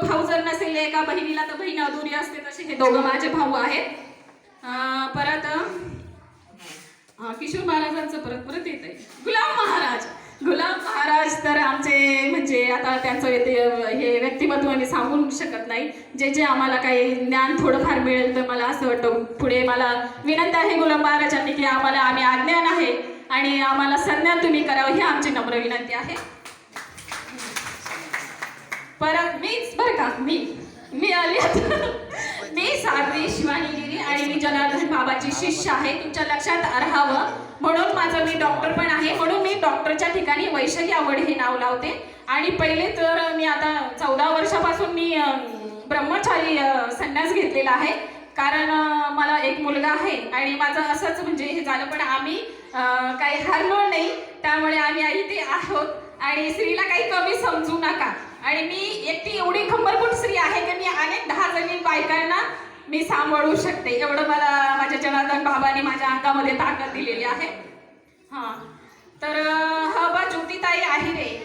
भाऊ जर नसेल एका बहिणीला तर बहीण अधुरी असते, तसे हे दोघं माझे भाऊ आहेत. परत किशोर महाराजांचं परत परत येत आहे. गुलाम महाराज तर आमचे म्हणजे आता त्यांचं हे व्यक्तिमत्व मी सांगू शकत नाही. जे आम्हाला काही ज्ञान थोडंफार मिळेल तर मला असं वाटतं पुढे मला विनंती आहे गुलाम महाराजांनी की आम्ही अज्ञान आहे आणि आम्हाला संज्ञान तुम्ही करावं, ही आमची नम्र विनंती आहे. परत मीच बरं का मी आली मी साध्वी शिवानी गिरी आणि मी जनार्दन बाबाची शिष्य आहे. तुमच्या लक्षात राहावं म्हणून माझं मी डॉक्टर पण आहे, म्हणून मी डॉक्टरच्या ठिकाणी वैशाली आवड हे नाव लावते. आणि पहिले तर मी आता 14 वर्षापासून मी ब्रह्मचारी संन्यास घेतलेला आहे, कारण मला एक मुलगा आहे आणि माझं असंच म्हणजे हे झालं, पण आम्ही काही हरलो नाही, त्यामुळे आम्ही इथे आहोत. आणि स्त्रीला काही कमी समजू नका. आणि मी एकटी एवढी खंबरपूट स्त्री आहे की मी अनेक 10 जणी बायकांना मी सांभाळू शकते, एवढं मला माझ्या जनार्दन बाबांनी माझ्या अंगामध्ये ताकद दिलेली आहे.